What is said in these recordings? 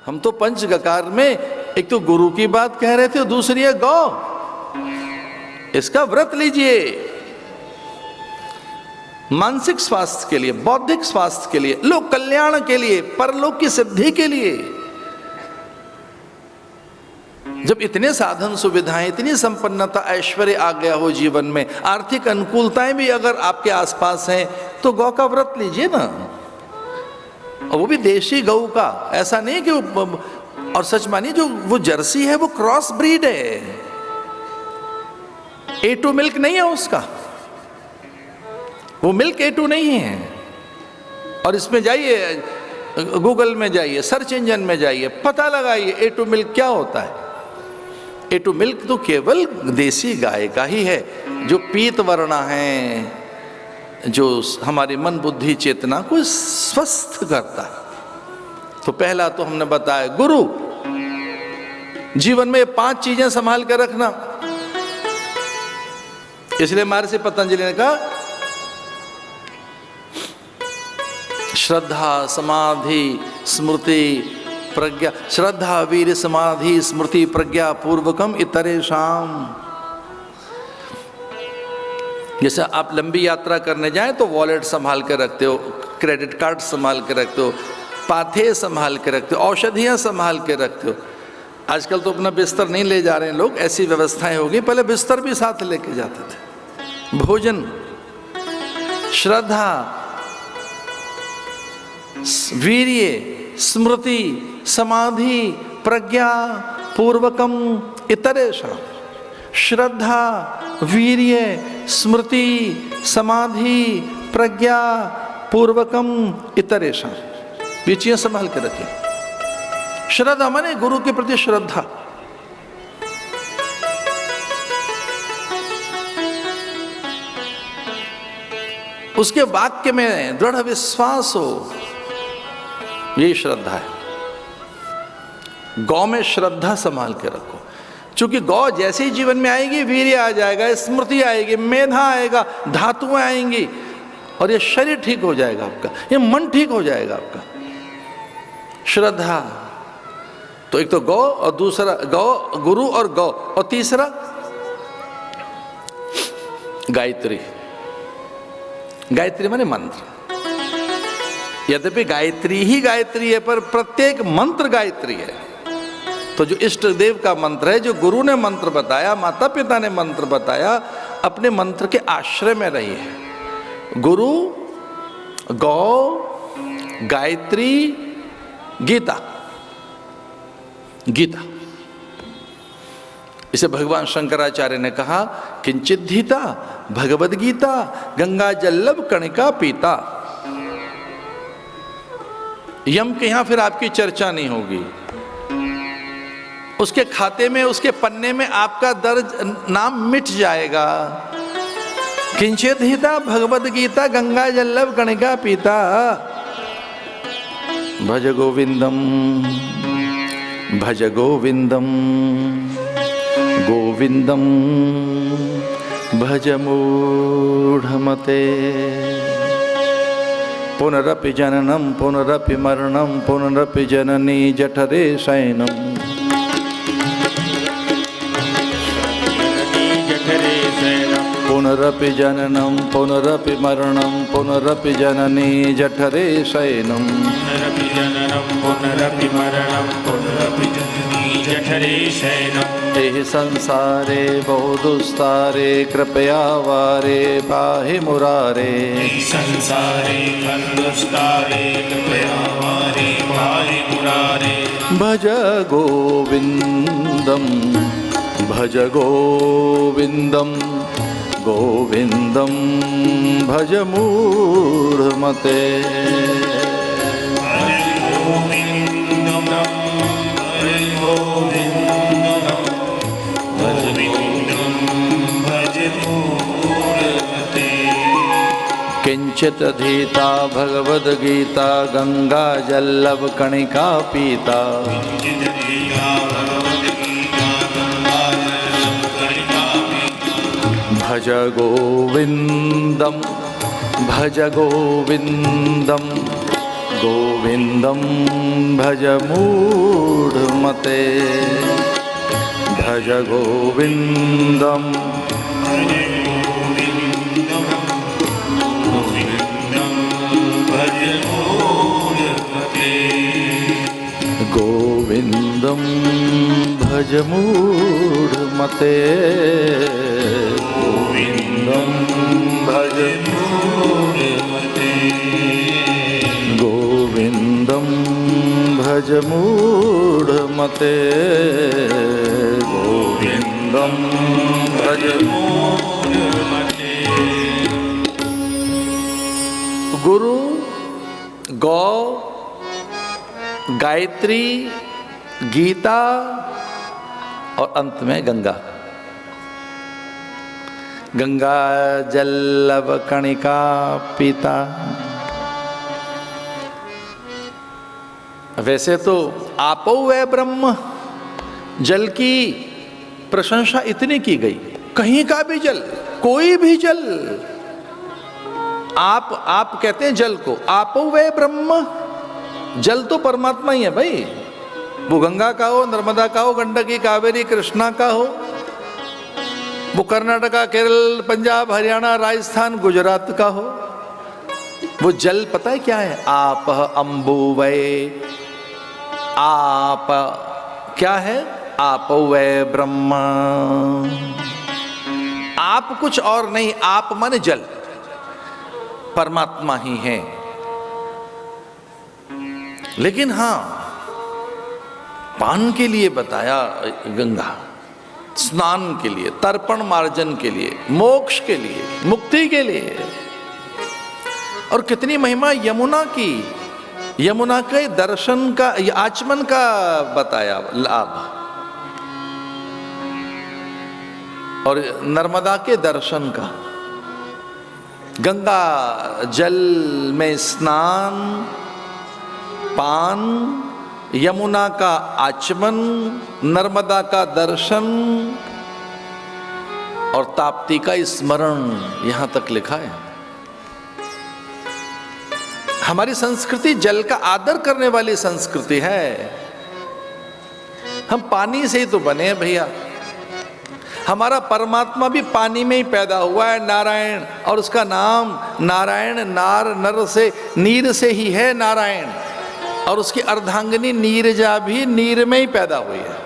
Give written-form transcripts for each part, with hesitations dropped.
हम तो पंच गकार में एक तो गुरु की बात कह रहे थे, दूसरी है गौ। इसका व्रत लीजिए मानसिक स्वास्थ्य के लिए, बौद्धिक स्वास्थ्य के लिए, लोक कल्याण के लिए, परलोक की सिद्धि के लिए। जब इतने साधन सुविधाएं, इतनी संपन्नता, ऐश्वर्य आ गया हो जीवन में, आर्थिक अनुकूलताएं भी अगर आपके आसपास हैं, तो गौ का व्रत लीजिए ना। और वो भी देशी गौ का, ऐसा नहीं कि और सच मानिए जो वो जर्सी है वो क्रॉस ब्रीड है, A2 मिल्क नहीं है उसका, वो मिल्क A2 नहीं है। और इसमें जाइए, गूगल में जाइए, सर्च इंजन में जाइए, पता लगाइए A2 मिल्क क्या होता है। A2 मिल्क तो केवल देसी गाय का ही है, जो पीत वर्णा है, जो हमारी मन बुद्धि चेतना को स्वस्थ करता है। तो पहला तो हमने बताया गुरु। जीवन में 5 चीजें संभाल कर रखना, इसलिए महर्षि पतंजलि ने कहा श्रद्धा समाधि स्मृति प्रज्ञा, श्रद्धा वीर समाधि स्मृति प्रज्ञा पूर्वकम इतरेषाम। जैसे आप लंबी यात्रा करने जाएं तो वॉलेट संभाल के रखते हो, क्रेडिट कार्ड संभाल के रखते हो, पाथे संभाल के रखते हो, औषधियां संभाल के रखते हो। आजकल तो अपना बिस्तर नहीं ले जा रहे हैं लोग, ऐसी व्यवस्थाएं हो गई, पहले बिस्तर भी साथ लेके जाते थे। भोजन, श्रद्धा, वीर्य, स्मृति, समाधि, प्रज्ञा पूर्वकम इतरेषाम। श्रद्धा, वीर्य, स्मृति, समाधि, प्रज्ञा पूर्वकम इतरेषाम, ये चीजें संभाल के रखिए। श्रद्धा माने गुरु के प्रति श्रद्धा। उसके वाक्य में दृढ़ विश्वास हो, यही श्रद्धा है। गौ में श्रद्धा संभाल के रखो, क्योंकि गौ जैसे ही जीवन में आएगी वीर्य आ जाएगा, स्मृति आएगी, मेधा आएगा, धातुएं आएंगी, और ये शरीर ठीक हो जाएगा आपका, ये मन ठीक हो जाएगा आपका। श्रद्धा तो एक तो गौ, और दूसरा गौ गुरु और गौ, और तीसरा गायत्री। गायत्री माने मंत्र। यद्यपि गायत्री ही गायत्री है, पर प्रत्येक मंत्र गायत्री है। तो जो इष्ट देव का मंत्र है, जो गुरु ने मंत्र बताया, माता पिता ने मंत्र बताया, अपने मंत्र के आश्रय में रहिए। गुरु, गौ, गायत्री, गीता। गीता इसे भगवान शंकराचार्य ने कहा किंचिद्धीता भगवद गीता गंगा जल्लभ कणिका पीता। यम के यहां फिर आपकी चर्चा नहीं होगी, उसके खाते में, उसके पन्ने में आपका दर्ज नाम मिट जाएगा। किंचिद्धीता भगवद गीता गंगा जल्लभ कणिका पीता। भज गोविंदम भज गोविंदम गोविंदम भज मूढ़मते। पुनरपि जननम पुनरपि मरणम पुनरपि जननी जठरे शयनम। पुनरपि जननम पुनरपि मरणम पुनरपि जननी जठरे शयनम। पुनरपि जननम पुनरपि मरणम पुनरपि जननी जठरे शयनम। एहि संसारे बहु दुस्तारे कृपया वारे पाहि मुरारे। एहि संसारे बहु दुस्तारे कृपया वारे पाहि मुरारे। भज गोविंदम भज गोविंदम गोविंदम भज मूढ़मते। किंचित धीता भगवद गीता गंगा जल्लभ कणिका पीता। भज गोविंदम गोविंदम भज मूढ़मते, भज गोविंदम। गोविंदम भज मूढ़मते, गोविंदम भज मूढ़मते, गोविंदम भज मूढ़मते, गोविंदम भज मूढ़मते। गुरु, गौ, गायत्री, गीता और अंत में गंगा। गंगा जल्लभ कणिका पीता। वैसे तो आपो वै ब्रह्म, जल की प्रशंसा इतनी की गई, कहीं का भी जल, कोई भी जल, आप कहते हैं जल को, आपो वै ब्रह्म, जल तो परमात्मा ही है भाई। वो गंगा का हो, नर्मदा का हो, गंडकी, कावेरी, कृष्णा का हो, वो कर्नाटका, केरल, पंजाब, हरियाणा, राजस्थान, गुजरात का हो, वो जल पता है क्या है? आप अम्बु वै, आप क्या है? आप वै ब्रह्म। आप कुछ और नहीं, आप माने जल, परमात्मा ही है। लेकिन हाँ, पान के लिए बताया गंगा, स्नान के लिए, तर्पण मार्जन के लिए, मोक्ष के लिए, मुक्ति के लिए। और कितनी महिमा यमुना की, यमुना के दर्शन का, आचमन का बताया लाभ, और नर्मदा के दर्शन का। गंगा जल में स्नान, पान, यमुना का आचमन, नर्मदा का दर्शन और ताप्ती का स्मरण, यहां तक लिखा है। हमारी संस्कृति जल का आदर करने वाली संस्कृति है। हम पानी से ही तो बने हैं भैया। हमारा परमात्मा भी पानी में ही पैदा हुआ है, नारायण, और उसका नाम नारायण, नार, नर से, नीर से ही है नारायण। और उसकी अर्धांगिनी नीरजा भी नीर में ही पैदा हुई है।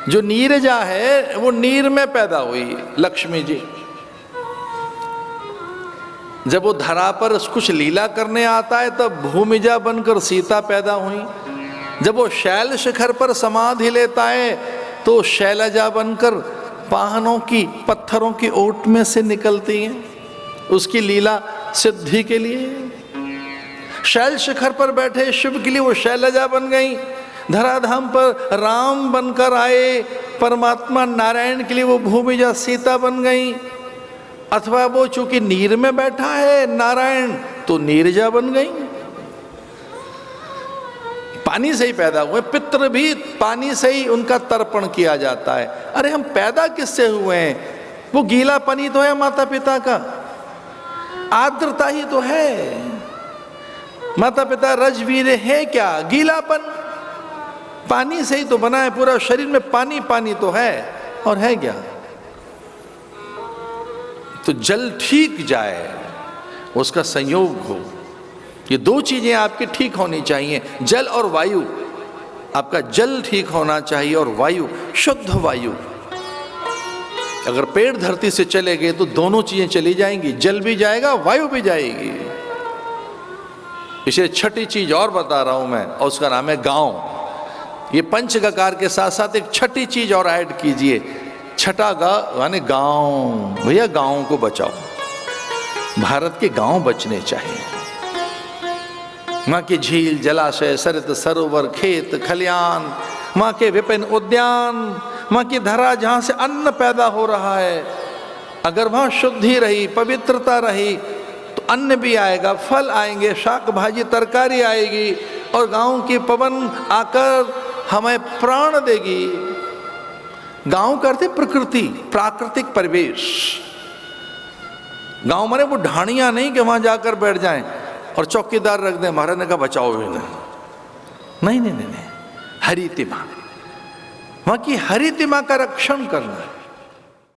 जो नीरजा है वो नीर में पैदा हुई, लक्ष्मी जी। जब वो धरा पर कुछ लीला करने आता है तब भूमिजा बनकर सीता पैदा हुई। जब वो शैल शिखर पर समाधि लेता है तो शैलजा बनकर पाहनों की, पत्थरों की ओट में से निकलती हैं, उसकी लीला सिद्धि के लिए। शैल शिखर पर बैठे शिव के लिए वो शैलजा बन गई। धराधाम पर राम बनकर आए परमात्मा नारायण के लिए वो भूमिजा सीता बन गई। अथवा वो चूंकि नीर में बैठा है नारायण तो नीरजा बन गई। पानी से ही पैदा हुए, पितृ भी पानी से ही उनका तर्पण किया जाता है। अरे हम पैदा किससे हुए हैं? वो गीलापन ही तो है माता पिता का, आर्द्रता ही तो है। माता पिता रजवीर है क्या? गीलापन। पानी से ही तो बना है, पूरा शरीर में पानी पानी तो है, और है क्या? तो जल ठीक जाए, उसका संयोग हो। ये दो चीजें आपकी ठीक होनी चाहिए, जल और वायु। आपका जल ठीक होना चाहिए और वायु, शुद्ध वायु। अगर पेड़ धरती से चले गए तो दोनों चीजें चली जाएंगी, जल भी जाएगा, वायु भी जाएगी। इसे छठी चीज और बता रहा हूं मैं, और उसका नाम है गांव। ये पंचगकार के साथ साथ एक छठी चीज और ऐड कीजिए, छठा गा यानी गांव। भैया गांव को बचाओ, भारत के गांव बचने चाहिए। माँ की झील, जलाशय, सरित, सरोवर, खेत खलियान, माँ के विपिन उद्यान, माँ की धरा जहाँ से अन्न पैदा हो रहा है, अगर वहाँ शुद्धि रही, पवित्रता रही तो अन्न भी आएगा, फल आएंगे, शाक भाजी तरकारी आएगी, और गाँव की पवन आकर हमें प्राण देगी। गाँव करते प्रकृति, प्राकृतिक परिवेश। गाँव माने वो ढाणियाँ नहीं कि वहाँ जाकर बैठ जाएं। और चौकीदार रख दें, महाराज ने कहा बचाओ भी नहीं, नहीं नहीं नहीं, हरितिमा, वहाँ की हरितिमा का रक्षण करना है।